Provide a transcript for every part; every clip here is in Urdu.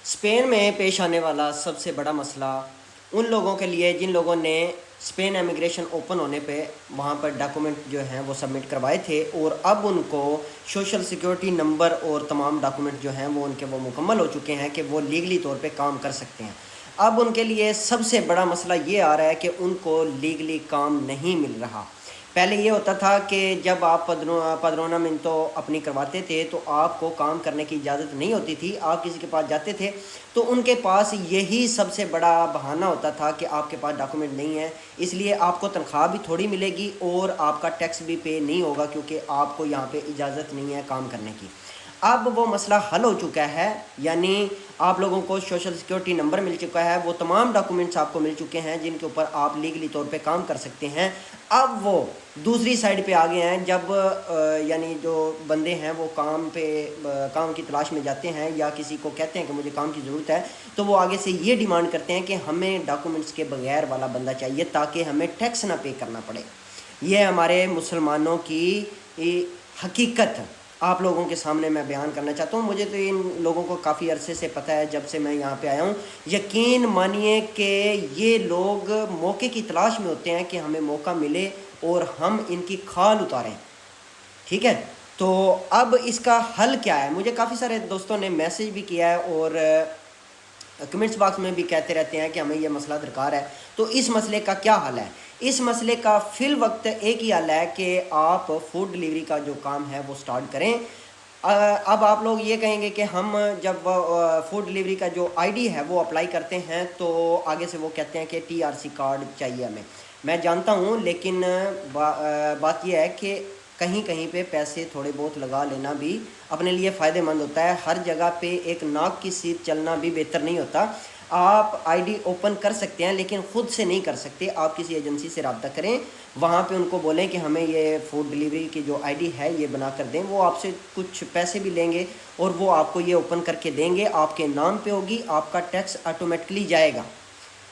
اسپین میں پیش آنے والا سب سے بڑا مسئلہ ان لوگوں کے لیے جن لوگوں نے اسپین امیگریشن اوپن ہونے پہ وہاں پر ڈاکومنٹ جو ہیں وہ سبمٹ کروائے تھے، اور اب ان کو سوشل سیکیورٹی نمبر اور تمام ڈاکومنٹ جو ہیں وہ ان کے وہ مکمل ہو چکے ہیں کہ وہ لیگلی طور پہ کام کر سکتے ہیں۔ اب ان کے لیے سب سے بڑا مسئلہ یہ آ رہا ہے کہ ان کو لیگلی کام نہیں مل رہا۔ پہلے یہ ہوتا تھا کہ جب آپ پدرونامنتو اپنی کرواتے تھے تو آپ کو کام کرنے کی اجازت نہیں ہوتی تھی، آپ کسی کے پاس جاتے تھے تو ان کے پاس یہی سب سے بڑا بہانہ ہوتا تھا کہ آپ کے پاس ڈاکومنٹ نہیں ہے، اس لیے آپ کو تنخواہ بھی تھوڑی ملے گی اور آپ کا ٹیکس بھی پے نہیں ہوگا کیونکہ آپ کو یہاں پہ اجازت نہیں ہے کام کرنے کی۔ اب وہ مسئلہ حل ہو چکا ہے، یعنی آپ لوگوں کو سوشل سیکیورٹی نمبر مل چکا ہے، وہ تمام ڈاکومنٹس آپ کو مل چکے ہیں جن کے اوپر آپ لیگلی طور پہ کام کر سکتے ہیں۔ اب وہ دوسری سائڈ پہ آگے ہیں، جب یعنی جو بندے ہیں وہ کام کی تلاش میں جاتے ہیں یا کسی کو کہتے ہیں کہ مجھے کام کی ضرورت ہے، تو وہ آگے سے یہ ڈیمانڈ کرتے ہیں کہ ہمیں ڈاکومنٹس کے بغیر والا بندہ چاہیے تاکہ ہمیں ٹیکس نہ پے کرنا پڑے۔ یہ ہمارے مسلمانوں کی حقیقت آپ لوگوں کے سامنے میں بیان کرنا چاہتا ہوں۔ مجھے تو ان لوگوں کو کافی عرصے سے پتہ ہے، جب سے میں یہاں پہ آیا ہوں۔ یقین مانیے کہ یہ لوگ موقع کی تلاش میں ہوتے ہیں کہ ہمیں موقع ملے اور ہم ان کی کھال اتاریں، ٹھیک ہے؟ تو اب اس کا حل کیا ہے؟ مجھے کافی سارے دوستوں نے میسیج بھی کیا ہے اور کمنٹس باکس میں بھی کہتے رہتے ہیں کہ ہمیں یہ مسئلہ درکار ہے۔ تو اس مسئلے کا کیا حل ہے؟ اس مسئلے کا فی الوقت ایک ہی حل ہے کہ آپ فوڈ ڈیلیوری کا جو کام ہے وہ سٹارٹ کریں۔ اب آپ لوگ یہ کہیں گے کہ ہم جب فوڈ ڈیلیوری کا جو آئی ڈی ہے وہ اپلائی کرتے ہیں تو آگے سے وہ کہتے ہیں کہ ٹی آر سی کارڈ چاہیے ہمیں۔ میں جانتا ہوں، لیکن بات یہ ہے کہ کہیں کہیں پہ پیسے تھوڑے بہت لگا لینا بھی اپنے لیے فائدہ مند ہوتا ہے۔ ہر جگہ پہ ایک ناک کی سیٹ چلنا بھی بہتر نہیں ہوتا۔ آپ آئی ڈی اوپن کر سکتے ہیں لیکن خود سے نہیں کر سکتے، آپ کسی ایجنسی سے رابطہ کریں، وہاں پہ ان کو بولیں کہ ہمیں یہ فوڈ ڈیلیوری کی جو آئی ڈی ہے یہ بنا کر دیں۔ وہ آپ سے کچھ پیسے بھی لیں گے اور وہ آپ کو یہ اوپن کر کے دیں گے، آپ کے نام پہ ہوگی، آپ کا ٹیکس آٹومیٹکلی جائے گا،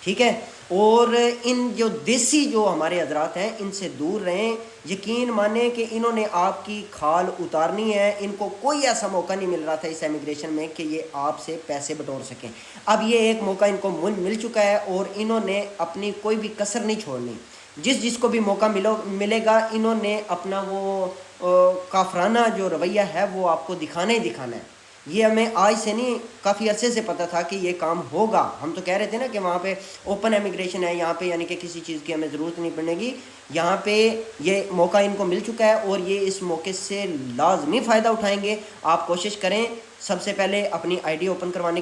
ٹھیک ہے؟ اور ان جو دیسی جو ہمارے حضرات ہیں ان سے دور رہیں۔ یقین مانیں کہ انہوں نے آپ کی کھال اتارنی ہے، ان کو کوئی ایسا موقع نہیں مل رہا تھا اس امیگریشن میں کہ یہ آپ سے پیسے بٹور سکیں۔ اب یہ ایک موقع ان کو مل چکا ہے اور انہوں نے اپنی کوئی بھی کسر نہیں چھوڑنی۔ جس کو بھی موقع ملے گا انہوں نے اپنا وہ کافرانہ جو رویہ ہے وہ آپ کو دکھانا ہی دکھانا ہے۔ یہ ہمیں آج سے نہیں، کافی عرصے سے پتہ تھا کہ یہ کام ہوگا۔ ہم تو کہہ رہے تھے نا کہ وہاں پہ اوپن امیگریشن ہے، یہاں پہ یعنی کہ کسی چیز کی ہمیں ضرورت نہیں پڑے گی۔ یہاں پہ یہ موقع ان کو مل چکا ہے اور یہ اس موقع سے لازمی فائدہ اٹھائیں گے۔ آپ کوشش کریں سب سے پہلے اپنی آئی ڈی اوپن کروانے کی